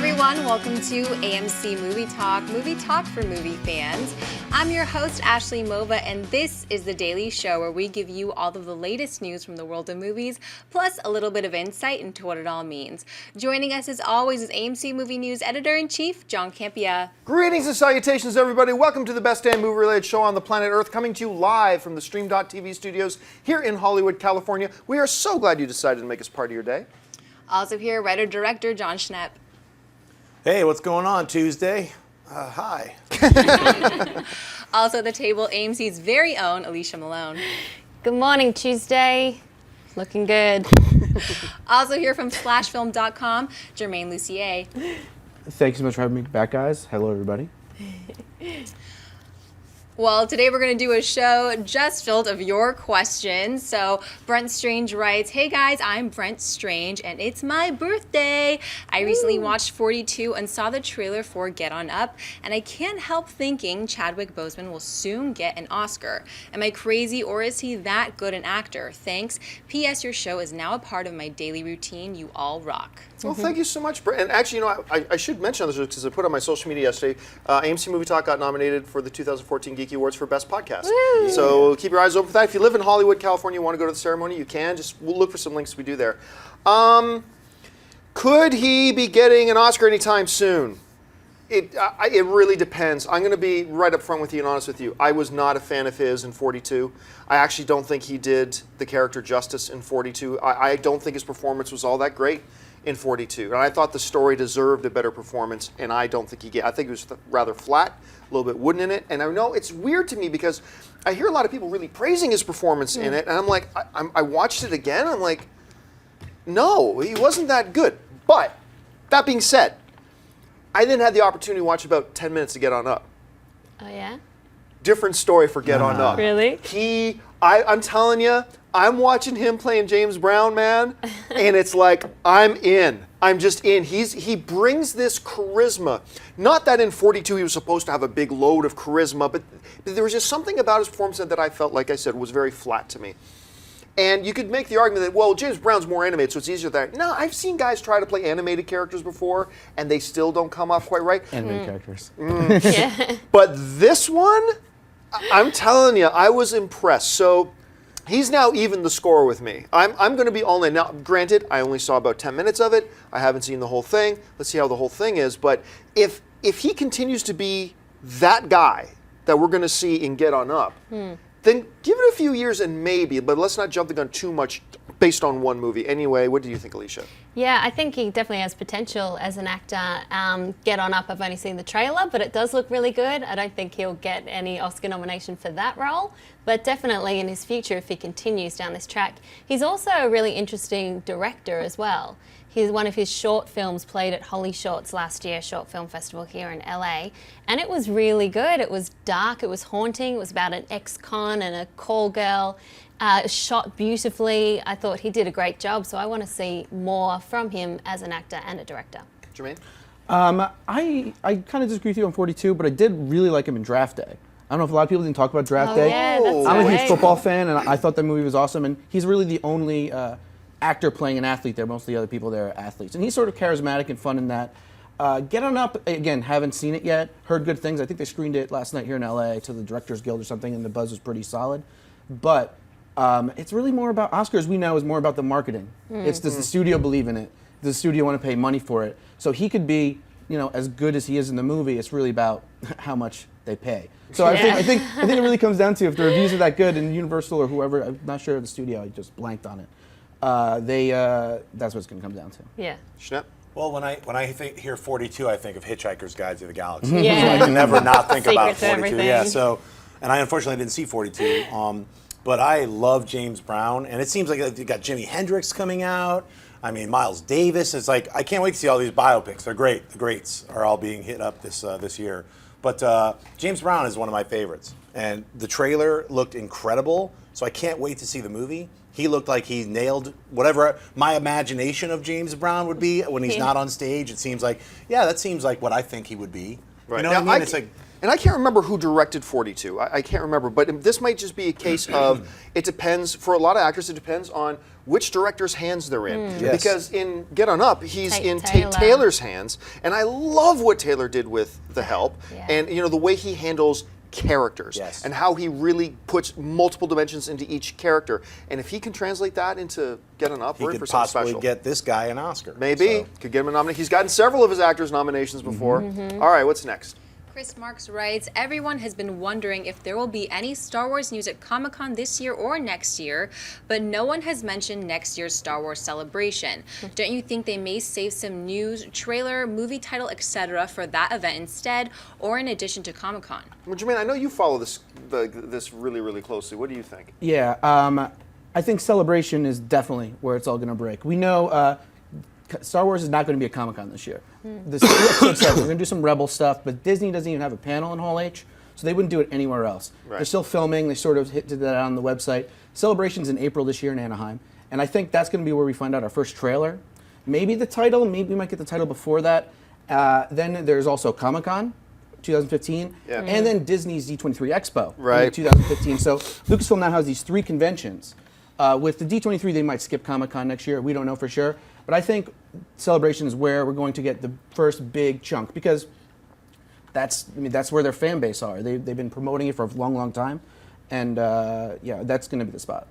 everyone, welcome to AMC Movie Talk for movie fans. I'm your host, Ashley Mova, and this is the daily show where we give you all of the latest news from the world of movies, plus a little bit of insight into what it all means. Joining us as always is AMC Movie News Editor-in-Chief, John Campea. Greetings and salutations, everybody. Welcome to the best damn movie-related show on the planet Earth, coming to you live from the Stream.tv studios here in Hollywood, California. We are so glad you decided to make us part of your day. Also here, writer-director John Schnepp. Hey, what's going on Tuesday? Hi. Also at the table, AMC's very own Alicia Malone. Good morning, Tuesday. Looking good. Also here from SplashFilm.com, Jermaine Lucier. Thank you so much for having me back, guys. Hello, everybody. Well, today we're going to do a show just filled of your questions. So Brent Strange writes, "Hey guys, I'm Brent Strange and it's my birthday. I recently watched 42 and saw the trailer for Get On Up, and I can't help thinking Chadwick Boseman will soon get an Oscar. Am I crazy or is he that good an actor? Thanks. P.S. Your show is now a part of my daily routine. You all rock." Well, thank you so much, Brent. And actually, you know, I should mention this because I put on my social media yesterday. AMC Movie Talk got nominated for the 2014 Geeky Awards for Best Podcast. Woo! So keep your eyes open for that. If you live in Hollywood, California, you want to go to the ceremony, you can. We'll look for some links we do there. Could he be getting an Oscar anytime soon? It really depends. I'm going to be right up front with you and honest with you. I was not a fan of his in 42. I actually don't think he did the character justice in 42. I don't think his performance was all that great in 42. And I thought the story deserved a better performance, and I don't think he did. I think it was rather flat, a little bit wooden in it. And I know it's weird to me because I hear a lot of people really praising his performance in it, and I'm like, I watched it again, I'm like, no, he wasn't that good. But that being said, I then had the opportunity to watch about 10 minutes to Get On Up. Oh, yeah? Different story for Get On Up. Really? I'm telling you, I'm watching him playing James Brown, man, and it's like, I'm in. I'm just in. He brings this charisma. Not that in 42 he was supposed to have a big load of charisma, but there was just something about his performance that I felt, like I said, was very flat to me. And you could make the argument that, well, James Brown's more animated, so it's easier there. No, I've seen guys try to play animated characters before, and they still don't come off quite right. Animated characters. Yeah. But this one, I'm telling you, I was impressed. So he's now even the score with me. I'm going to be all in. Now, granted, I only saw about 10 minutes of it. I haven't seen the whole thing. Let's see how the whole thing is. But if he continues to be that guy that we're going to see in Get On Up, then give it a few years and maybe, but let's not jump the gun too much based on one movie. Anyway, what do you think, Alicia? Yeah, I think he definitely has potential as an actor. Get On Up, I've only seen the trailer, but it does look really good. I don't think he'll get any Oscar nomination for that role, but definitely in his future if he continues down this track. He's also a really interesting director as well. One of his short films played at Holly Shorts last year, Short Film Festival here in LA, and it was really good. It was dark, it was haunting, it was about an ex-con and a call girl. Shot beautifully. I thought he did a great job, so I want to see more from him as an actor and a director. Jermaine? I kind of disagree with you on 42, but I did really like him in Draft Day. I don't know if a lot of people didn't talk about Draft Day. Yeah, that's I'm a right. huge football fan, and I thought that movie was awesome, and he's really the only actor playing an athlete there. Most of the other people there are athletes. And he's sort of charismatic and fun in that. Get On Up, again, haven't seen it yet. Heard good things. I think they screened it last night here in LA to the Directors Guild or something, and the buzz was pretty solid. But it's really more about, Oscars we know is more about the marketing. It's does the studio believe in it? Does the studio want to pay money for it? So he could be, you know, as good as he is in the movie. It's really about how much they pay. So I think it really comes down to if the reviews are that good, and Universal or whoever, I'm not sure of the studio, I just blanked on it. That's what it's going to come down to. Yeah. Schnepp? Well, when I hear 42, I think of Hitchhiker's Guide to the Galaxy. Yeah. So I can never not think about Secret to 42. everything. Yeah. So, and I unfortunately didn't see 42. But I love James Brown, and it seems like you got Jimi Hendrix coming out. I mean, Miles Davis. It's like I can't wait to see all these biopics. They're great. The greats are all being hit up this year. But James Brown is one of my favorites, and the trailer looked incredible. So I can't wait to see the movie. He looked like he nailed whatever my imagination of James Brown would be when he's not on stage. It seems like, yeah, that seems like what I think he would be. Right. You know Now, what I mean? It's like, and I can't remember who directed 42. I can't remember, but this might just be a case of it depends, for a lot of actors, it depends on which director's hands they're in. Yes. Because in Get On Up, he's Tate in Taylor. Tate Taylor's hands, and I love what Taylor did with The Help, Yeah. and the way he handles characters Yes. and how he really puts multiple dimensions into each character. And if he can translate that into Get On Up, he we're in could for something possibly special. get this guy an Oscar. Maybe. So. Could get him a nomination. He's gotten several of his actors nominations before. All right, what's next? Chris Marks writes, everyone has been wondering if there will be any Star Wars news at Comic-Con this year or next year, but no one has mentioned next year's Star Wars celebration. Don't you think they may save some news, trailer, movie title, etc. for that event instead, or in addition to Comic-Con? Well, Jermaine, I know you follow this really, really closely. What do you think? Yeah, I think Celebration is definitely where it's all going to break. We know Star Wars is not going to be at Comic-Con this year. This episode 7, we're going to do some Rebel stuff, but Disney doesn't even have a panel in Hall H, so they wouldn't do it anywhere else. Right. They're still filming. They sort of did that on the website. Celebration's in April this year in Anaheim, and I think that's going to be where we find out our first trailer. Maybe the title. Maybe we might get the title before that. Then there's also Comic-Con 2015, Yeah. and then Disney's D23 Expo Right. in 2015. So Lucasfilm now has these 3 conventions. With the D23, they might skip Comic-Con next year. We don't know for sure. But I think Celebration is where we're going to get the first big chunk, because that's where their fan base are. They've been promoting it for a long time. And yeah, that's going to be the spot.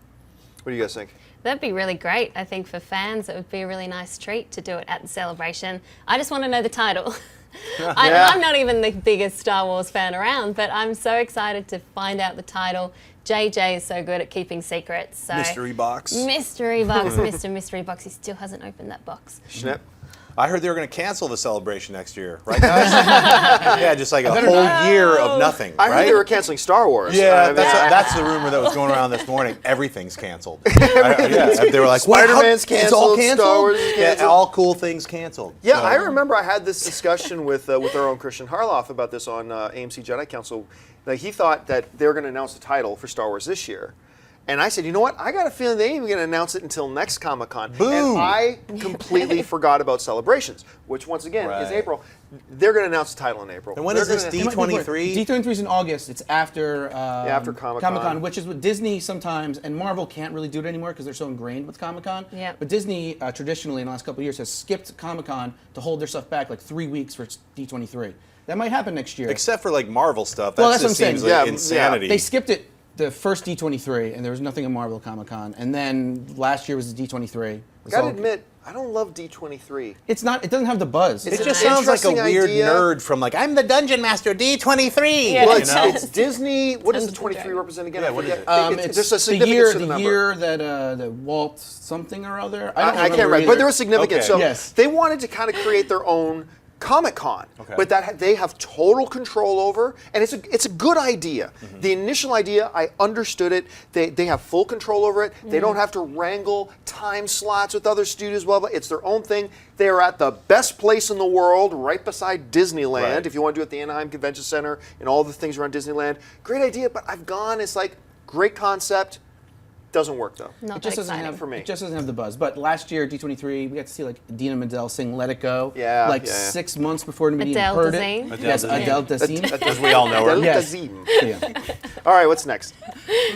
What do you guys think? That'd be really great. I think for fans, it would be a really nice treat to do it at the celebration. I just want to know the title. Yeah. I'm not even the biggest Star Wars fan around, but I'm so excited to find out the title. JJ is so good at keeping secrets. So Mystery box. Mystery box, Mr. Mystery Box. He still hasn't opened that box. Schnipp? I heard they were going to cancel the celebration next year, right, guys? Yeah, just like a whole year of nothing, I right? heard they were canceling Star Wars. Yeah, I mean, that's the rumor that was going around this morning. Everything's canceled. Yeah, they were like, "What? Spider-Man's It's all canceled, canceled. Star Wars is Yeah, canceled. all cool things canceled." Yeah, So- I remember I had this discussion with our own Christian Harloff about this on AMC Jedi Council. Like, he thought that they were going to announce the title for Star Wars this year. And I said, you know what? I got a feeling they ain't even going to announce it until next Comic-Con. Boom. And I completely forgot about Celebrations, which once again is Right. April. They're going to announce the title in April. And when They're is this gonna- D23? D23 is in August. It's after after Comic-Con. which is what Disney sometimes, and Marvel can't really do it anymore because they're so ingrained with Comic-Con. Yep. But Disney traditionally in the last couple of years has skipped Comic-Con to hold their stuff back like 3 weeks for D23. That might happen next year. Except for like Marvel stuff. Well, That that's what just I'm saying. seems like Yeah, insanity. They skipped it the first D23, and there was nothing in Marvel Comic-Con. And then last year was the D23. Gotta admit, I don't love D23. It's not. It doesn't have the buzz. It's It an just sounds like a interesting weird idea. nerd from like, I'm the Dungeon Master D23. Yeah. Well, you know? it's Disney. What does the Tons of 23 dragons. represent again? Yeah, I what is forget. it? It's just a the significance to the number. year that Walt something or other. I can't remember remember, but either. there was significance. Okay. So Yes. they wanted to kind of create their own Comic-Con, Okay. but that they have total control over, and it's a good idea. Mm-hmm. The initial idea, I understood it. They have full control over it. They don't have to wrangle time slots with other studios. Blah blah. It's their own thing. They are at the best place in the world, right beside Disneyland. Right. If you want to do it at the Anaheim Convention Center and all the things around Disneyland, great idea. But I've gone. It's like great concept. Doesn't work though. Not It just that doesn't exciting. have for me. It just doesn't have the buzz. But last year D23, we got to see like Idina Menzel sing "Let It Go." Yeah, Like yeah. 6 months before anybody even Adele heard Dazeem. it. Adele Yes, Dazeem. Adele Dazeem. As we all know her. Yes. Dazeem. Yeah. All right, what's next?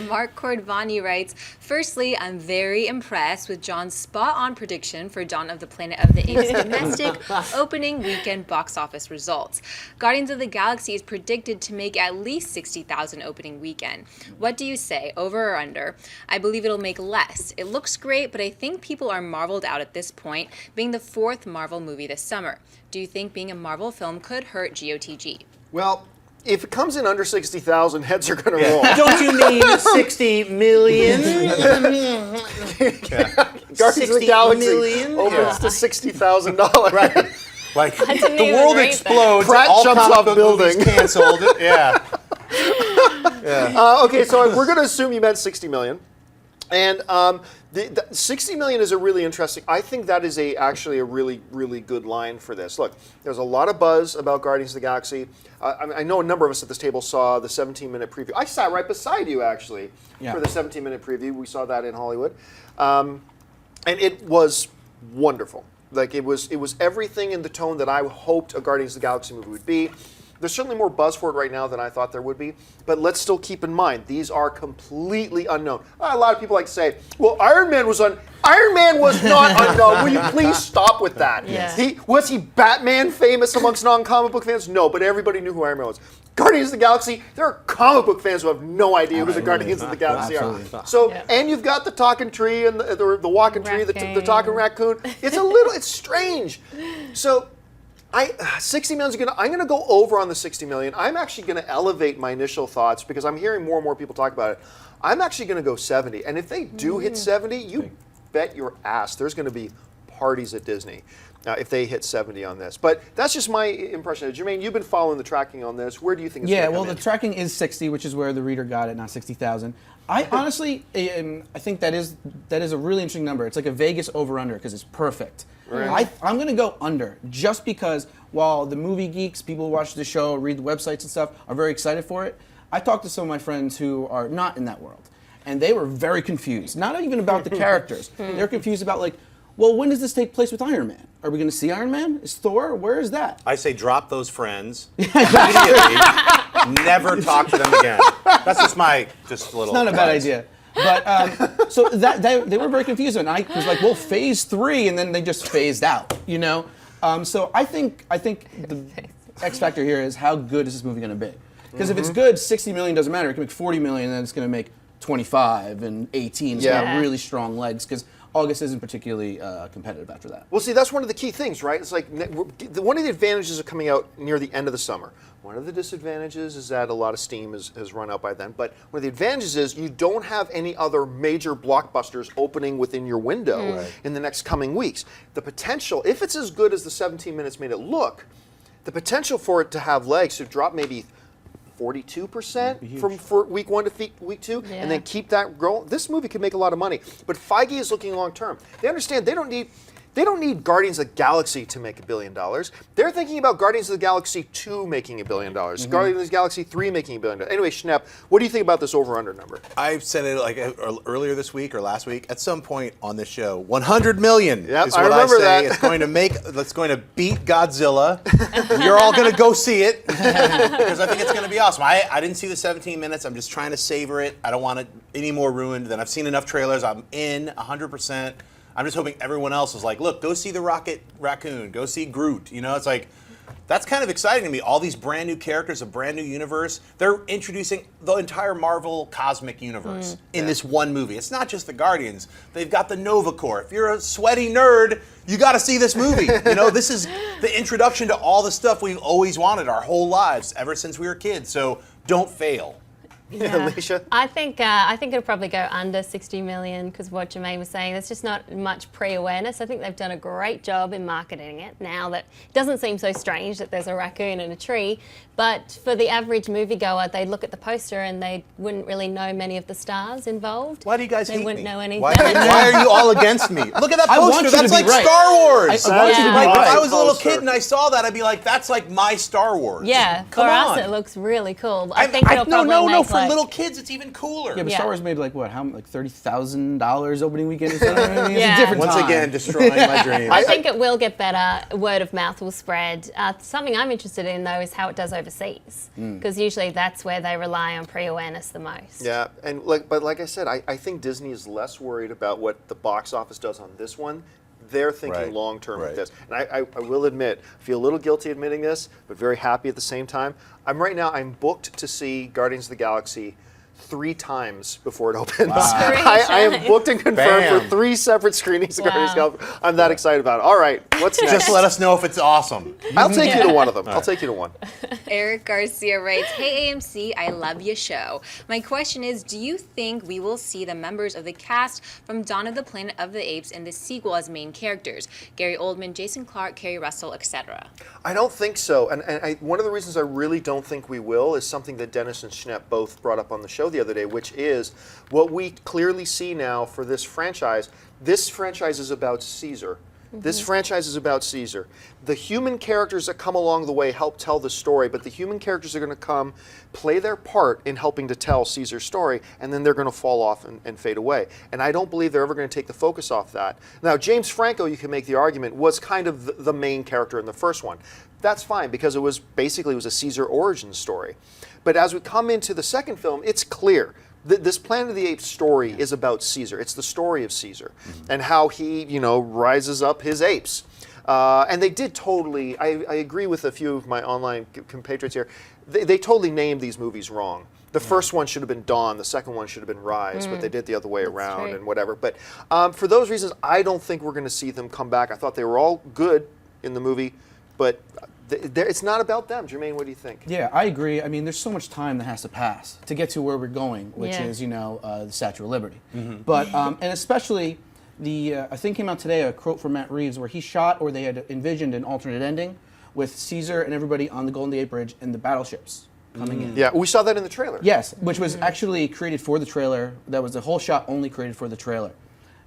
Mark Cordvani writes, firstly, I'm very impressed with John's spot-on prediction for Dawn of the Planet of the Apes domestic opening weekend box office results. Guardians of the Galaxy is predicted to make at least 60,000 opening weekend. What do you say, over or under? I believe it'll make less. It looks great, but I think people are marveled out at this point, being the 4th Marvel movie this summer. Do you think being a Marvel film could hurt GOTG? Well, if it comes in under 60,000, heads are going to roll. Don't you mean 60 million? Guardians of the 60 Galaxy million? opens to $60,000. Right. Like didn't the even world read that. explodes. Pratt all jumps comic off book building. movies canceled. Yeah. Okay, so we're going to assume you meant 60 million. And the 60 million is a really interesting. I think that is actually a really, really good line for this. Look, there's a lot of buzz about Guardians of the Galaxy. I know a number of us at this table saw the 17-minute preview. I sat right beside you actually Yeah. for the 17-minute preview. We saw that in Hollywood, and it was wonderful. Like it was everything in the tone that I hoped a Guardians of the Galaxy movie would be. There's certainly more buzz for it right now than I thought there would be, but let's still keep in mind, these are completely unknown. A lot of people like to say, well, Iron Man was not unknown. Will you please stop with that? Yeah. Was he Batman famous amongst non-comic book fans? No, but everybody knew who Iron Man was. Guardians of the Galaxy, there are comic book fans who have no idea who the Guardians of the Galaxy are. So, and you've got the talking tree and the walking tree, the talking raccoon. It's strange. So, 60 million I'm going to go over on the 60 million. I'm actually going to elevate my initial thoughts because I'm hearing more and more people talk about it. I'm actually going to go 70. And if they do hit 70, you bet your ass there's going to be parties at Disney if they hit 70 on this. But that's just my impression. Jermaine, you've been following the tracking on this. Where do you think it's going to come in? The tracking is 60, which is where the reader got it, not 60,000. I honestly, I think that is a really interesting number. It's like a Vegas over-under because it's perfect. Right. I'm going to go under just because while the movie geeks, people who watch the show, read the websites and stuff, are very excited for it, I talked to some of my friends who are not in that world. And they were very confused. Not even about the characters. They're confused about like, well, when does this take place with Iron Man? Are we going to see Iron Man? Is Thor? Where is that? I say drop those friends immediately. Never talk to them again. That's just my little. It's not a bad idea. But so they were very confused, and I was like, well, phase 3, and then they just phased out, you know. So I think the X factor here is how good is this movie going to be? Because if it's good, 60 million doesn't matter. It can make 40 million, and then it's going to make 25 and 18. It's going to have really strong legs because August isn't particularly competitive after that. Well, see, that's one of the key things, right? It's like one of the advantages of coming out near the end of the summer. One of the disadvantages is that a lot of steam has run out by then. But one of the advantages is you don't have any other major blockbusters opening within your window in the next coming weeks. The potential, if it's as good as the 17 minutes made it look, the potential for it to have legs to drop maybe 42% for week 1 to week 2, and then keep that growing. This movie could make a lot of money, but Feige is looking long term. They understand they don't need Guardians of the Galaxy to make $1 billion. They're thinking about Guardians of the Galaxy 2 making $1 billion. Guardians of the Galaxy 3 making $1 billion. Anyway, Schnepp, what do you think about this over/under number? I said it like earlier this week or last week. At some point on this show, 100 million is what I say. That. It's going to beat Godzilla. You're all going to go see it because I think it's going to be awesome. I didn't see the 17 minutes. I'm just trying to savor it. I don't want it any more ruined than I've seen enough trailers. I'm in 100%. I'm just hoping everyone else is like, look, go see the Rocket Raccoon, go see Groot. You know, it's like, that's kind of exciting to me. All these brand new characters, a brand new universe. They're introducing the entire Marvel cosmic universe in this one movie. It's not just the Guardians. They've got the Nova Corps. If you're a sweaty nerd, you got to see this movie. You know, this is the introduction to all the stuff we've always wanted our whole lives, ever since we were kids. So don't fail. Yeah. Alicia? I think it'll probably go under 60 million because what Jermaine was saying, there's just not much pre-awareness. I think they've done a great job in marketing it now that it doesn't seem so strange that there's a raccoon in a tree. But for the average moviegoer, they'd look at the poster and they wouldn't really know many of the stars involved. Why do you guys hate me? They wouldn't know anything. Why are you all against me? Look at that I want poster. you to That's be like right. Star Wars. I want you to be Like, right. if I was a little Poster. kid and I saw that, I'd be like, that's like my Star Wars. Yeah, Come for on. us it looks really cool. I think it'll probably no. make For like, little kids, it's even cooler. Yeah, but Yeah. Star Wars made like what? How like $30,000 opening weekend or something? I mean, it's Yeah. a different Once time. again, destroying my dreams. I think it will get better. Word of mouth will spread. Something I'm interested in, though, is how it does overseas. Because usually that's where they rely on pre-awareness the most. Yeah, and like I said, I think Disney is less worried about what the box office does on this one. They're thinking Right, long term with right. this. And I will admit, I feel a little guilty admitting this, but very happy at the same time. I'm booked to see Guardians of the Galaxy 3 times before it opens. I am booked and confirmed Bam. for 3 separate screenings of Guardians of the Wow. Galaxy. I'm that excited about it. All right, what's next? Just let us know if it's awesome. I'll take you to one of them. I'll take you to one. Eric Garcia writes, "Hey AMC, I love your show. My question is, do you think we will see the members of the cast from Dawn of the Planet of the Apes in the sequel as main characters? Gary Oldman, Jason Clarke, Kerry Russell, etc." I don't think so. And one of the reasons I really don't think we will is something that Dennis and Schnepp both brought up on the show the other day, which is what we clearly see now for this franchise. This franchise is about Caesar. This franchise is about Caesar. The human characters that come along the way help tell the story, but the human characters are going to come play their part in helping to tell Caesar's story, and then they're going to fall off and fade away. And I don't believe they're ever going to take the focus off that. Now, James Franco, you can make the argument, was kind of the main character in the first one. That's fine, because it was a Caesar origin story. But as we come into the second film, it's clear. This Planet of the Apes story is about Caesar. It's the story of Caesar and how he, rises up his apes. And they did totally, I agree with a few of my online compatriots here, they totally named these movies wrong. The first one should have been Dawn, the second one should have been Rise, but they did the other way around and whatever. But for those reasons, I don't think we're going to see them come back. I thought they were all good in the movie, but it's not about them. Jermaine, what do you think? Yeah, I agree. I mean, there's so much time that has to pass to get to where we're going, which is, the Statue of Liberty. But, and especially, I think came out today, a quote from Matt Reeves, where he shot, or they had envisioned an alternate ending with Caesar and everybody on the Golden Gate Bridge and the battleships coming in. Yeah, we saw that in the trailer. Yes, which was actually created for the trailer. That was the whole shot only created for the trailer.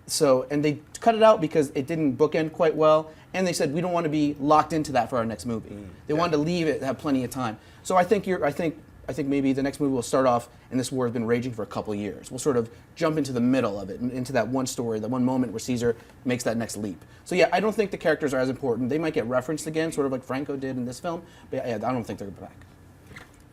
So, and they cut it out because it didn't bookend quite well, and they said we don't want to be locked into that for our next movie. They wanted to leave it, have plenty of time. So I think I think maybe the next movie will start off, and this war has been raging for a couple of years. We'll sort of jump into the middle of it, into that one story, that one moment where Caesar makes that next leap. So yeah, I don't think the characters are as important. They might get referenced again, sort of like Franco did in this film, but yeah, I don't think they're back.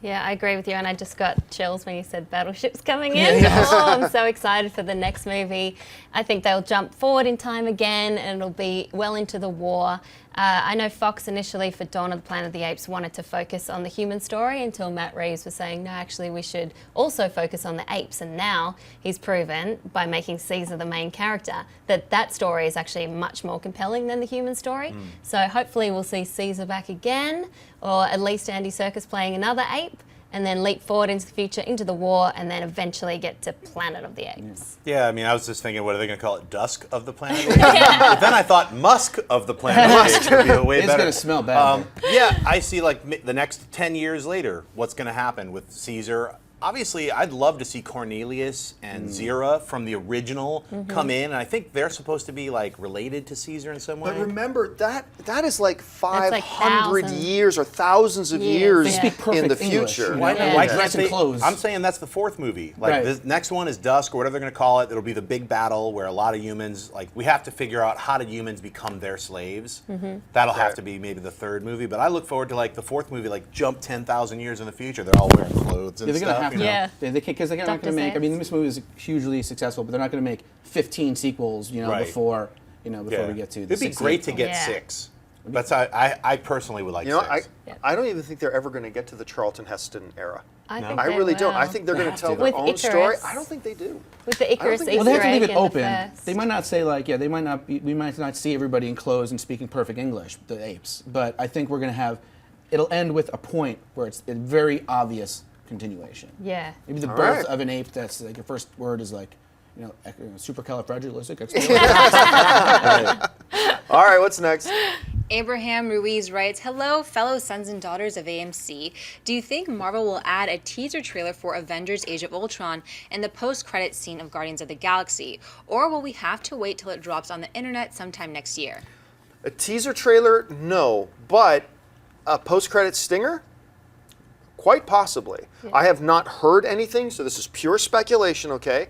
Yeah, I agree with you, and I just got chills when you said battleships coming in. Oh, I'm so excited for the next movie. I think they'll jump forward in time again, and it'll be well into the war. I know Fox initially for Dawn of the Planet of the Apes wanted to focus on the human story until Matt Reeves was saying, no, actually we should also focus on the apes. And now he's proven by making Caesar the main character that story is actually much more compelling than the human story. So hopefully we'll see Caesar back again, or at least Andy Serkis playing another ape, and then leap forward into the future, into the war, and then eventually get to Planet of the Apes. Yeah, I mean, I was just thinking, what are they going to call it? Dusk of the Planet of the Apes? But then I thought Musk of the Planet of the Apes would be a way better. It's going to smell bad. Yeah, I see like the next 10 years later, what's going to happen with Caesar. Obviously, I'd love to see Cornelius and Zira from the original come in, and I think they're supposed to be like related to Caesar in some way. But remember, that is like 500 thousands. years or thousands of years They speak perfect in the English, future. you know? Why Yeah. can't Dress in they? clothes. I'm saying that's the fourth movie. Like Right. this next one is Dusk, or whatever they're going to call it. It'll be the big battle where a lot of humans, like we have to figure out how did humans become their slaves. That'll have to be maybe the third movie. But I look forward to like the fourth movie, like jump 10,000 years in the future. They're all wearing clothes and Yeah, they're stuff. gonna have to. you know? Yeah. Because they're not Dr. going to make. I mean, Seuss. this movie is hugely successful, but they're not going to make 15 sequels. Right. Before we get to. The It'd be 68th great to film. get Yeah. 6. That's I personally would like You know, 6. I don't even think they're ever going to get to the Charlton Heston era. I think I they really don't. will. I think they're going to have tell to. their With own story. Icarus. I don't think they do. With the Icarus think- Easter Well, they have to leave egg it in the open. first. They might not say like, they might not be. We might not see everybody in clothes and speaking perfect English, the apes. But I think we're going to have. It'll end with a point where it's a very obvious continuation. Yeah. Maybe the All birth right. of an ape. That's like your first word is like, supercalifragilistic. All right, what's next? Abraham Ruiz writes, hello, fellow sons and daughters of AMC. Do you think Marvel will add a teaser trailer for Avengers Age of Ultron and the post-credits scene of Guardians of the Galaxy? Or will we have to wait till it drops on the internet sometime next year? A teaser trailer? No. But a post-credit stinger? Quite possibly. I have not heard anything, so this is pure speculation, okay?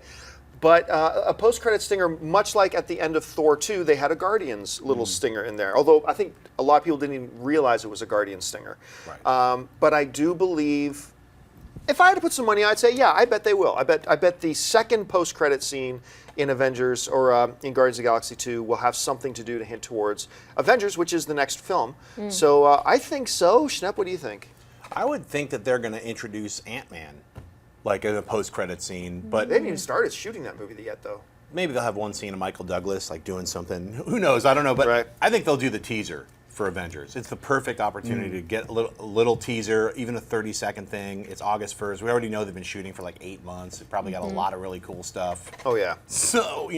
But a post-credit stinger, much like at the end of Thor 2, they had a Guardians little stinger in there. Although I think a lot of people didn't even realize it was a Guardians stinger. Right. But I do believe, if I had to put some money, I'd say, yeah, I bet they will. I bet the second post-credit scene in Avengers or in Guardians of the Galaxy 2 will have something to do to hint towards Avengers, which is the next film. So I think so. Schnepp, what do you think? I would think that they're going to introduce Ant-Man, like in a post-credit scene, but They haven't even started shooting that movie yet, though. maybe they'll have one scene of Michael Douglas like doing something. Who knows? I don't know, but Right. I think they'll do the teaser for Avengers. It's the perfect opportunity to get a little teaser, even a 30-second thing. It's August 1st. We already know they've been shooting for like 8 months. They probably got a lot of really cool stuff. Oh, yeah. So,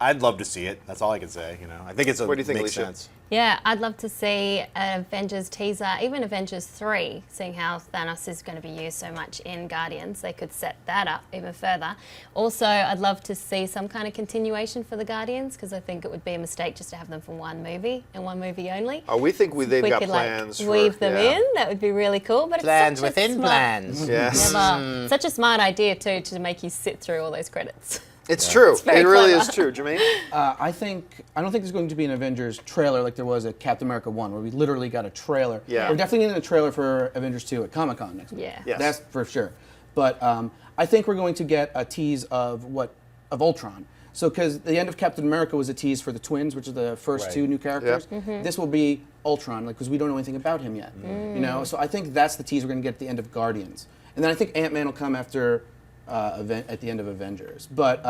I'd love to see it. That's all I can say. I think What do you think, makes Alicia? sense. Yeah, I'd love to see an Avengers teaser, even Avengers 3, seeing how Thanos is going to be used so much in Guardians. They could set that up even further. Also, I'd love to see some kind of continuation for the Guardians, because I think it would be a mistake just to have them for one movie and one movie only. Oh, we think they've We got could plans. weave them in. That would be really cool. But Plans it's such a within smart, plans. Yes. Such a smart idea too, to make you sit through all those credits. It's true. very It really clever. is true, Jermaine. I don't think there's going to be an Avengers trailer like there was at Captain America 1, where we literally got a trailer. Yeah. We're definitely getting a trailer for Avengers 2 at Comic-Con next week. Yeah. Yes. That's for sure. But I think we're going to get a tease of Ultron. So, because the end of Captain America was a tease for the twins, which are the first Right. two new characters. Mm-hmm. This will be Ultron, because we don't know anything about him yet. So I think that's the tease we're going to get at the end of Guardians, and then I think Ant-Man will come after at the end of Avengers. But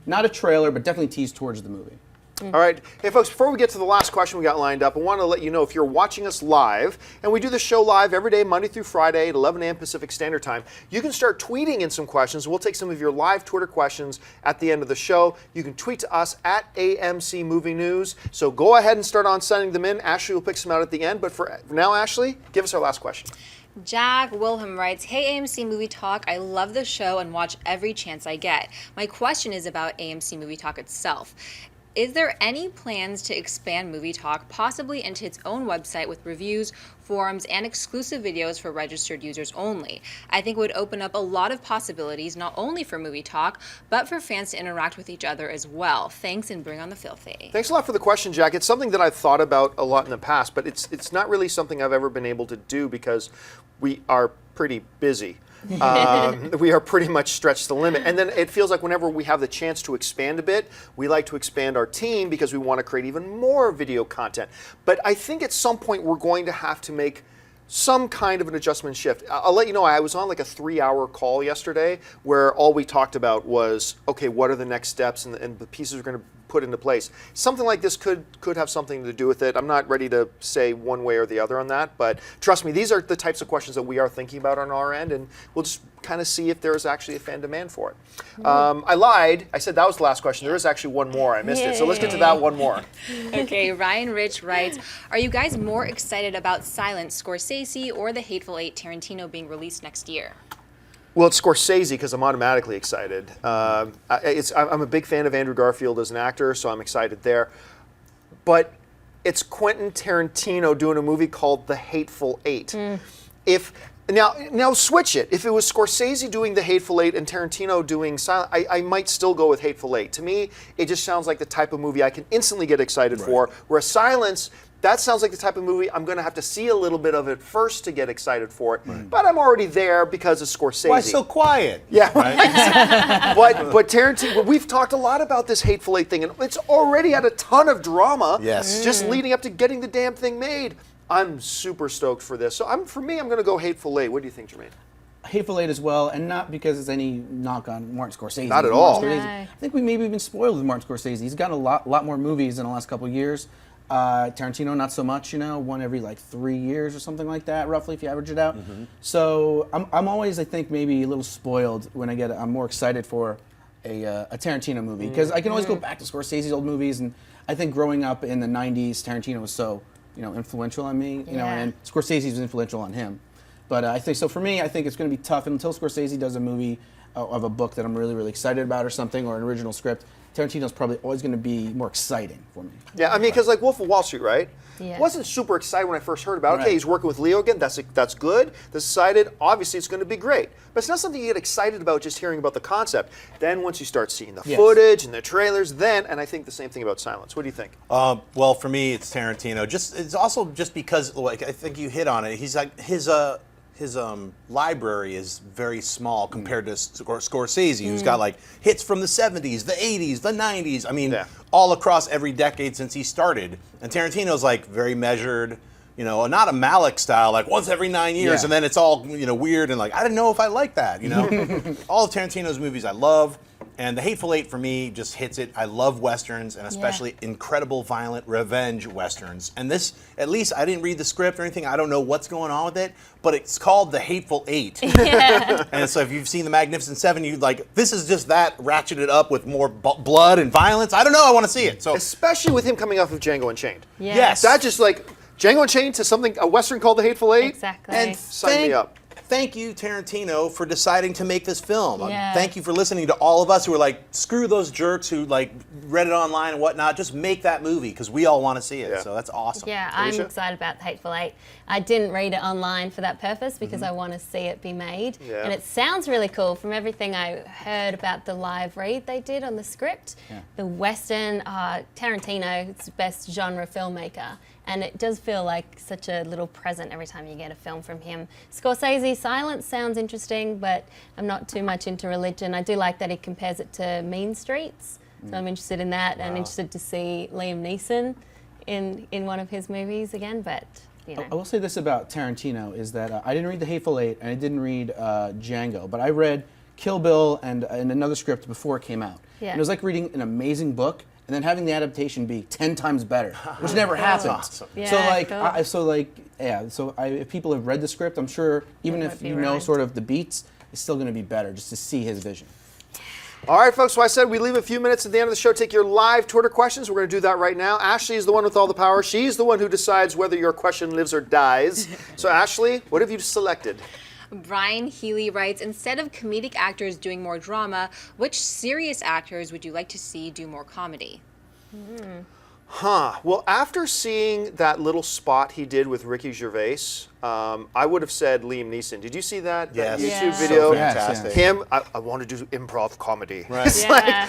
not a trailer, but definitely tease towards the movie. All right. Hey, folks, before we get to the last question we got lined up, I want to let you know if you're watching us live, and we do the show live every day, Monday through Friday at 11 a.m. Pacific Standard Time, you can start tweeting in some questions. We'll take some of your live Twitter questions at the end of the show. You can tweet to us at AMC Movie News. So go ahead and start on sending them in. Ashley will pick some out at the end. But for now, Ashley, give us our last question. Jack Wilhelm writes, "Hey AMC Movie Talk, I love the show and watch every chance I get. My question is about AMC Movie Talk itself. Is there any plans to expand Movie Talk possibly into its own website with reviews, forums, and exclusive videos for registered users only? I think it would open up a lot of possibilities, not only for Movie Talk, but for fans to interact with each other as well. Thanks, and bring on the filthy." Thanks a lot for the question, Jack. It's something that I've thought about a lot in the past, but it's not really something I've ever been able to do because we are pretty busy. We are pretty much stretched to the limit. And then it feels like whenever we have the chance to expand a bit, we like to expand our team because we want to create even more video content. But I think at some point we're going to have to make some kind of an adjustment shift. I'll let you know, I was on like a 3-hour call yesterday where all we talked about was, okay, what are the next steps and the pieces we're going to put into place. Something like this could have something to do with it. I'm not ready to say one way or the other on that, but trust me, these are the types of questions that we are thinking about on our end, and we'll just kind of see if there is actually a fan demand for it. I lied. I said that was the last question. There is actually one more. I missed it. So let's get to that one more. Okay, Ryan Rich writes, "Are you guys more excited about Silence, Scorsese, or The Hateful Eight, Tarantino being released next year?" Well, it's Scorsese because I'm automatically excited. I'm a big fan of Andrew Garfield as an actor, so I'm excited there. But it's Quentin Tarantino doing a movie called The Hateful Eight. Now switch it. If it was Scorsese doing The Hateful Eight and Tarantino doing Silent, I might still go with Hateful Eight. To me, it just sounds like the type of movie I can instantly get excited for. Whereas Silence, that sounds like the type of movie I'm going to have to see a little bit of it first to get excited for it. But I'm already there because of Scorsese. Why so quiet? Yeah, but Tarantino, we've talked a lot about this Hateful Eight thing, and it's already had a ton of drama. Yes. Just leading up to getting the damn thing made. I'm super stoked for this. So for me, I'm going to go Hateful Eight. What do you think, Jermaine? Hateful Eight as well, and not because it's any knock on Martin Scorsese. Not at all. Martin Scorsese. No. I think we maybe been spoiled with Martin Scorsese. He's gotten a lot more movies in the last couple of years. Tarantino, not so much, one every like 3 years or something like that, roughly, if you average it out. So I'm always, I think, maybe a little spoiled when I'm more excited for a Tarantino movie, because I can always go back to Scorsese's old movies, and I think growing up in the 90s, Tarantino was so, influential on me, and Scorsese was influential on him. But I think, so for me, I think it's going to be tough until Scorsese does a movie of a book that I'm really, really excited about or something, or an original script. Tarantino's probably always going to be more exciting for me. Yeah, I mean, because like Wolf of Wall Street, right? Yeah. Wasn't super excited when I first heard about it. Right. Okay, he's working with Leo again. That's good. That's excited. Obviously, it's going to be great. But it's not something you get excited about just hearing about the concept. Then once you start seeing the footage and the trailers, and I think the same thing about Silence. What do you think? Well, for me, it's Tarantino. It's also just because, like, I think you hit on it. He's like his library is very small compared to Scorsese, who's got like hits from the 70s, the 80s, the 90s. I mean, all across every decade since he started. And Tarantino's like very measured, not a Malick style, like once every 9 years, and then it's all weird and like I didn't know if I like that. All of Tarantino's movies I love. And The Hateful Eight for me just hits it. I love westerns, and especially incredible violent revenge westerns. And this, at least I didn't read the script or anything. I don't know what's going on with it, but it's called The Hateful Eight. Yeah. And so if you've seen The Magnificent Seven, you like, this is just that ratcheted up with more blood and violence. I don't know. I want to see it. So Especially with him coming off of Django Unchained. Yeah. Yes. That just like Django Unchained to something, a western called The Hateful Eight. Exactly. And Sign me up. Thank you, Tarantino, for deciding to make this film. Yeah. Thank you for listening to all of us who are like, screw those jerks who like read it online and whatnot. Just make that movie because we all want to see it. Yeah. So that's awesome. Yeah, I'm Alicia? excited about The Hateful Eight. I didn't read it online for that purpose because I want to see it be made. Yeah. And it sounds really cool from everything I heard about the live read they did on the script. Yeah. The Western, Tarantino's best genre filmmaker. And it does feel like such a little present every time you get a film from him. Scorsese's Silence sounds interesting, but I'm not too much into religion. I do like that he compares it to Mean Streets. So I'm interested in that and interested to see Liam Neeson in one of his movies again, but you know. I will say this about Tarantino is that I didn't read The Hateful Eight and I didn't read Django, but I read Kill Bill and another script before it came out. Yeah. And it was like reading an amazing book and then having the adaptation be 10 times better, which never happens. awesome. Yeah, So if people have read the script, I'm sure even It if might you be know right. sort of the beats, it's still going to be better just to see his vision. All right, folks, so I said we leave a few minutes at the end of the show, take your live Twitter questions. We're going to do that right now. Ashley is the one with all the power. She's the one who decides whether your question lives or dies. So, Ashley, what have you selected? Brian Healy writes, instead of comedic actors doing more drama, which serious actors would you like to see do more comedy? Well, after seeing that little spot he did with Ricky Gervais, I would have said Liam Neeson. Did you see that Yes. YouTube Yeah. video? So Yes, fantastic. yes. Him, I want to do improv comedy. Right. It's Yeah.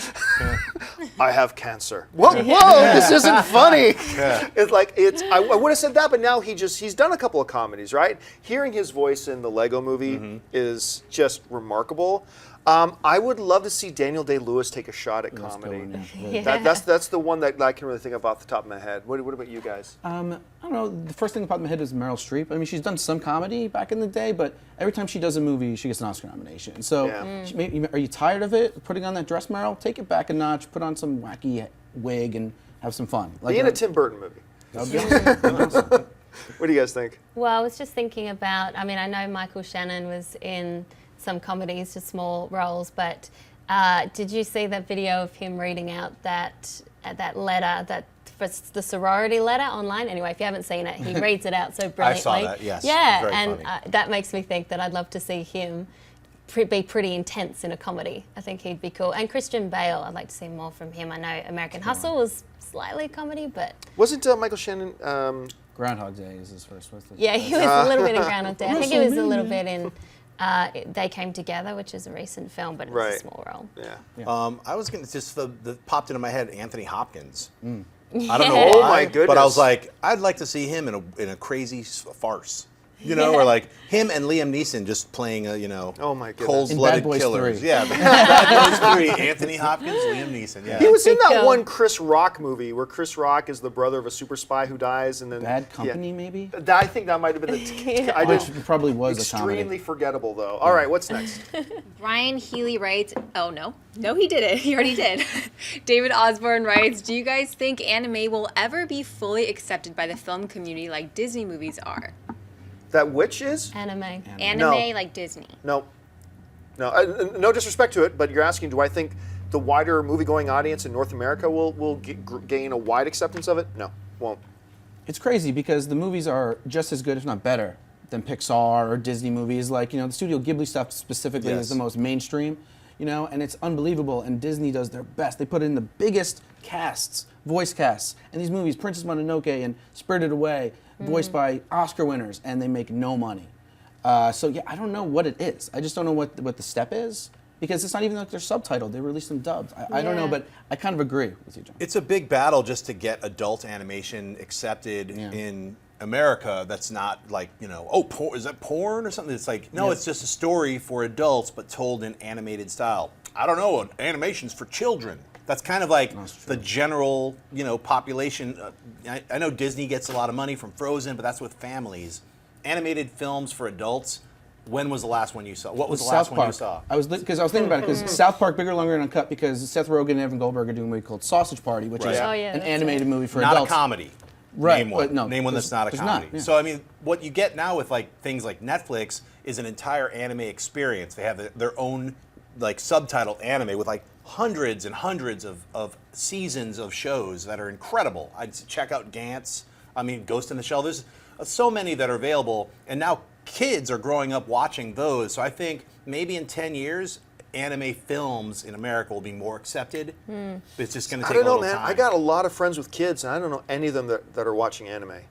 I have cancer. Whoa, this isn't funny. Yeah. It's like, I would have said that, but now he's done a couple of comedies, right? Hearing his voice in the Lego movie is just remarkable. I would love to see Daniel Day-Lewis take a shot at That's a good comedy. one, yeah. Yeah. That's the one that I can really think of off the top of my head. What about you guys? I don't know. The first thing that popped in my head is Meryl Streep. I mean, she's done some comedy back in the day, but every time she does a movie, she gets an Oscar nomination. So, Yeah. are you tired of it? Putting on that dress, Meryl? Take it back a notch. Put on some wacky wig and have some fun. Be in a Tim Burton movie. That would be awesome. What do you guys think? Well, I was just thinking about, I mean, I know Michael Shannon was in some comedies, just small roles, but did you see that video of him reading out that letter, that for the sorority letter online? Anyway, if you haven't seen it, he reads it out so brilliantly. saw that, yes. Yeah, Very and funny. that makes me think that I'd love to see him be pretty intense in a comedy. I think he'd be cool. And Christian Bale, I'd like to see more from him. I know American Hustle was slightly a comedy, but Wasn't Michael Shannon? Groundhog Day is his first. What's the- yeah, he was a little bit in Groundhog Day. I think he was a little bit in They Came Together, which is a recent film, but it's Right. a small role. Yeah. I was going to just the popped into my head Anthony Hopkins. I don't know Yeah. why, Oh, my but I goodness. was like, I'd like to see him in a crazy farce. You know, or like him and Liam Neeson just playing a, Oh, my goodness. cold-blooded In Bad Boys killers. 3. Yeah, Bad Boys 3. Anthony Hopkins, Liam Neeson. Yeah. He was in Big that kill. one Chris Rock movie where Chris Rock is the brother of a super spy who dies, and then Bad Company, maybe? I think that might have been the. I Which did probably was a comedy. extremely forgettable though. All right, what's next? Brian Healy writes, oh no, he did it. He already did. David Osborne writes, do you guys think anime will ever be fully accepted by the film community like Disney movies are? That which is? Anime. Anime No. like Disney. No. No disrespect to it, but you're asking, do I think the wider movie-going audience in North America will gain a wide acceptance of it? No, won't. It's crazy because the movies are just as good, if not better, than Pixar or Disney movies. Like, the Studio Ghibli stuff specifically Yes. is the most mainstream, and it's unbelievable. And Disney does their best. They put in the biggest casts, voice casts, and these movies, Princess Mononoke and Spirited Away, voiced by Oscar winners, and they make no money. So yeah, I don't know what it is. I just don't know what the step is. Because it's not even like they're subtitled. They release them dubbed. I don't know, Yeah. but I kind of agree with you, John. It's a big battle just to get adult animation accepted in America. That's not like, is that porn or something? It's like, no, it's just a story for adults, but told in animated style. I don't know, animation's for children. That's kind of like the general, population. I know Disney gets a lot of money from Frozen, but that's with families. Animated films for adults, when was the last one you saw? What was the South last one Park. you saw? I was thinking about it because South Park, Bigger, Longer, and Uncut, because Seth Rogen and Evan Goldberg are doing a movie called Sausage Party, which is Right. Oh, yeah, an that's animated movie for Not adults. a comedy. Right, Name one. but no, Name one that's not a there's comedy. not, yeah. So I mean, what you get now with like things like Netflix is an entire anime experience. They have their own like subtitled anime with like hundreds and hundreds of seasons of shows that are incredible. I'd check out Gantz. I mean, Ghost in the Shell. There's so many that are available, and now kids are growing up watching those. So I think maybe in 10 years, anime films in America will be more accepted. It's just going to I take don't a know, little man. time. I got a lot of friends with kids, and I don't know any of them that are watching anime.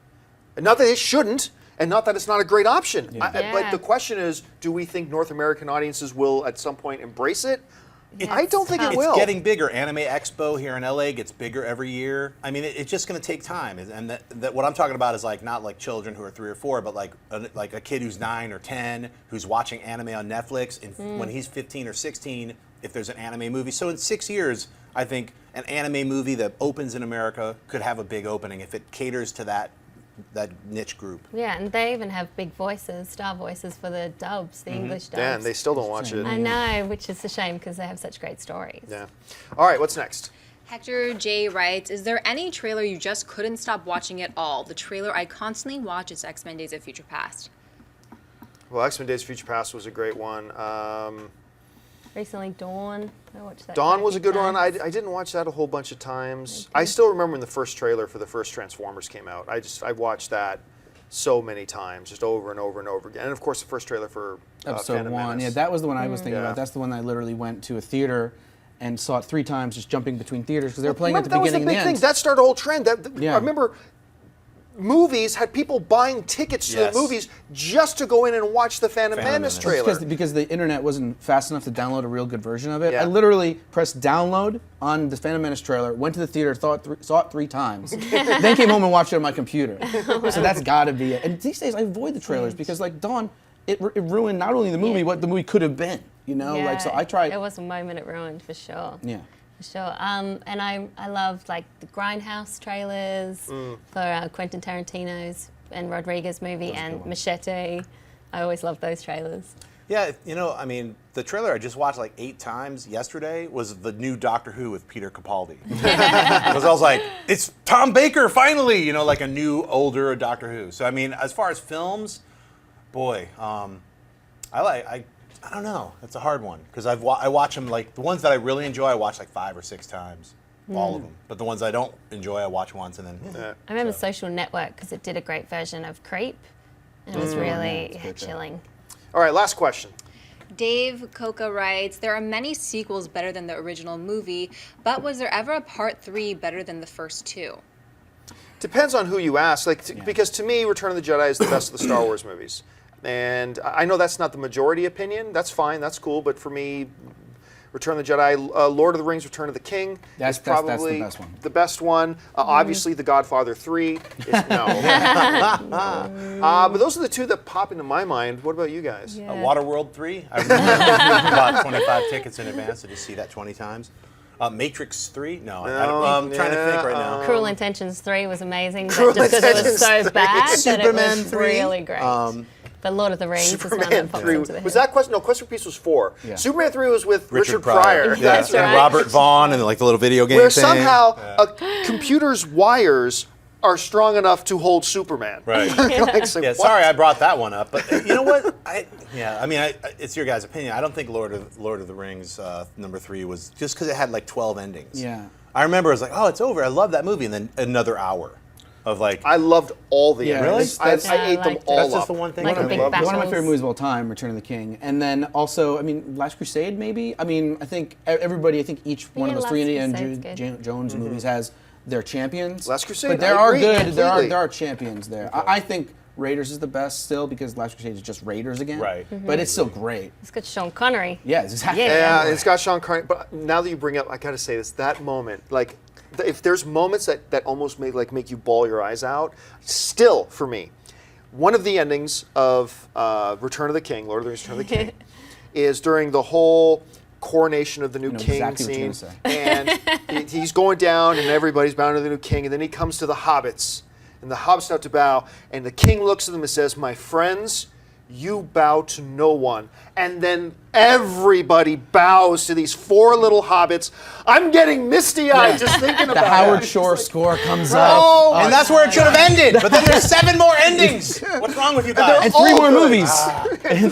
And not that they shouldn't, and not that it's not a great option. Yeah. But the question is, do we think North American audiences will at some point embrace it? I don't think it It's will. getting bigger. Anime Expo here in LA gets bigger every year. I mean, it's just going to take time. And that what I'm talking about is like not like children who are 3 or 4, but like a kid who's 9 or 10 who's watching anime on Netflix. And when he's 15 or 16, if there's an anime movie. So in 6 years, I think an anime movie that opens in America could have a big opening if it caters to that niche group. Yeah, and they even have big voices, star voices for the dubs, the English dubs. Dan, they still don't watch it. I know, which is a shame because they have such great stories. Yeah. All right, what's next? Hector J writes, is there any trailer you just couldn't stop watching at all? The trailer I constantly watch is X-Men Days of Future Past. Well, X-Men Days of Future Past was a great one. Recently, Dawn. I watched that. Dawn quite was a few good one. times. I didn't watch that a whole bunch of times. I still remember when the first trailer for the first Transformers came out. I watched that so many times, just over and over and over again. And of course, the first trailer for Episode Phantom 1. Menace. Yeah, that was the one I was thinking Yeah. about. That's the one I literally went to a theater and saw it 3 times, just jumping between theaters because they were playing at the that beginning was the and big the end. thing. That started a whole trend. Yeah. I remember movies had people buying tickets to Yes. the movies just to go in and watch the Phantom Phantom Menace Menace. trailer. Because the internet wasn't fast enough to download a real good version of it. Yeah. I literally pressed download on the Phantom Menace trailer, went to the theater, saw it 3 times, then came home and watched it on my computer. So that's got to be it. And these days I avoid the trailers because, like Dawn, it ruined not only the movie, Yeah. what the movie could have been. You know, like so I tried. It was a moment it ruined for sure. Yeah. For sure. And I love like the Grindhouse trailers for Quentin Tarantino's and Rodriguez movie and Machete. I always love those trailers. Yeah, you know, I mean, the trailer I just watched like 8 times yesterday was the new Doctor Who with Peter Capaldi. Because I was like, it's Tom Baker finally, you know, like a new, older Doctor Who. So I mean, as far as films, boy, I don't know. It's a hard one because I watch them like the ones that I really enjoy. I watch like 5 or 6 times, all of them. But the ones I don't enjoy, I watch once and then. I remember Social Network because it did a great version of Creep. And it was really chilling. All right, last question. Dave Coca writes, there are many sequels better than the original movie, but was there ever a part 3 better than the first 2? Depends on who you ask. Because to me, Return of the Jedi is the best of the Star Wars movies. And I know that's not the majority opinion. That's fine. That's cool. But for me, Return of the Jedi, Lord of the Rings, Return of the King That's is probably the best one. the best one. Obviously, The Godfather 3 is no. But those are the 2 that pop into my mind. What about you guys? Yeah. Waterworld 3, I remember bought 25 tickets in advance to just see that 20 times. Matrix 3, no, I'm trying to think right now. Cruel Intentions 3 was amazing, Cruel but just because it was Intentions so bad that Superman it was 3, really great. But Lord of the Rings is one Superman that pops 3 into the was head. that Quest? No, Quest for Peace was 4. Yeah. Superman 3 was with Richard Pryor. Pryor. Yeah, That's and right. Robert Vaughn and like the little video game Where thing. somehow a computer's wires are strong enough to hold Superman. Right. Like, Yeah, what? sorry I brought that one up, but you know what? It's your guys' opinion. I don't think Lord of the Rings number 3 was just because it had like 12 endings. Yeah. I remember it was like, oh, it's over. I love that movie, and then another hour of like. I loved all the Yeah, endings. really? I ate I them liked it. all That's up. just the one thing. Like I a big loved. battle. One of my favorite Battles. movies of all time, Return of the King, and then also, I mean, Last Crusade, maybe. I mean, I think everybody, I think each one of Yeah, those 3 Last Indiana Crusade's good. Jones movies has their champions. Last Crusade, but there I are agree good. completely. There are champions there. I think Raiders is the best still because Last Crusade is just Raiders again. Right. But it's still great. It's got Sean Connery. Yeah, exactly. Yeah, it's got Sean Connery. But now that you bring up, I got to say this: that moment, like, if there's moments that almost make you bawl your eyes out, still for me, one of the endings of Return of the King, Lord of the Rings, Return of the King, is during the whole coronation of the new know king exactly what you're scene, gonna and he's going down, and everybody's bowing to the new king, and then he comes to the hobbits, and the hobbits start to bow, and the king looks at them and says, "My friends, you bow to no one. And then everybody bows to these four little hobbits. I'm getting misty-eyed just thinking about The Howard it. Shore score comes Oh, up. And that's where it should have ended. But then there's 7 more endings. What's wrong with you guys? And 3 all more good. movies.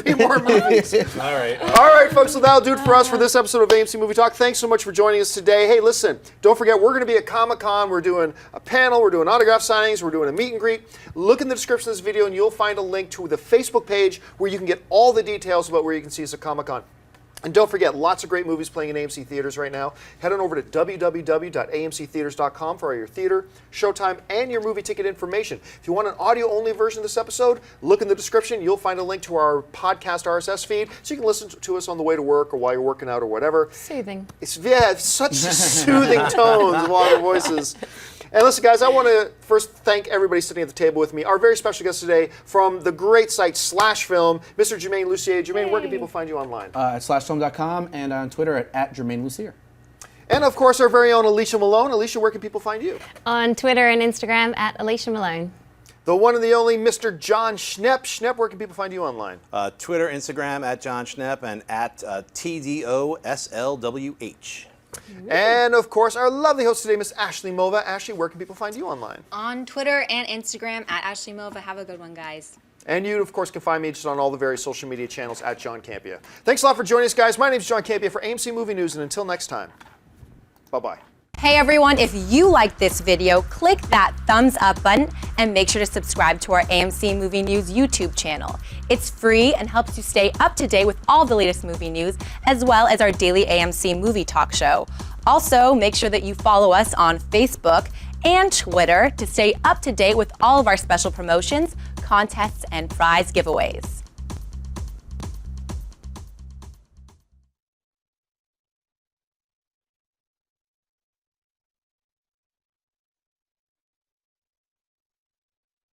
3 more movies. All right. All right, folks, so that'll do it for us for this episode of AMC Movie Talk. Thanks so much for joining us today. Hey, listen, don't forget, we're going to be at Comic-Con. We're doing a panel. We're doing autograph signings. We're doing a meet and greet. Look in the description of this video, and you'll find a link to the Facebook page where you can get all the details about where you can see us at Comic-Con. And don't forget, lots of great movies playing in AMC theaters right now. Head on over to www.amctheaters.com for all your theater, showtime, and your movie ticket information. If you want an audio-only version of this episode, look in the description. You'll find a link to our podcast RSS feed, so you can listen to us on the way to work or while you're working out or whatever. Soothing. It's such soothing tones of all our voices. And listen, guys, I want to first thank everybody sitting at the table with me. Our very special guest today from the great site /Film, Mr. Jermaine Lucier. Jermaine, where can people find you online? At /film.com and on Twitter at Jermaine Lucier. And of course, our very own Alicia Malone. Alicia, where can people find you? On Twitter and Instagram at Alicia Malone. The one and the only Mr. John Schnepp. Schnepp, where can people find you online? Twitter, Instagram at John Schnepp and at TDOSLWH. And of course, our lovely host today, Miss Ashley Mova. Ashley, where can people find you online? On Twitter and Instagram at Ashley Mova. Have a good one, guys. And you, of course, can find me just on all the various social media channels at John Campia. Thanks a lot for joining us, guys. My name is John Campia for AMC Movie News, and until next time, bye-bye. Hey everyone, if you liked this video, click that thumbs up button and make sure to subscribe to our AMC Movie News YouTube channel. It's free and helps you stay up to date with all the latest movie news, as well as our daily AMC Movie Talk show. Also, make sure that you follow us on Facebook and Twitter to stay up to date with all of our special promotions, contests, and prize giveaways.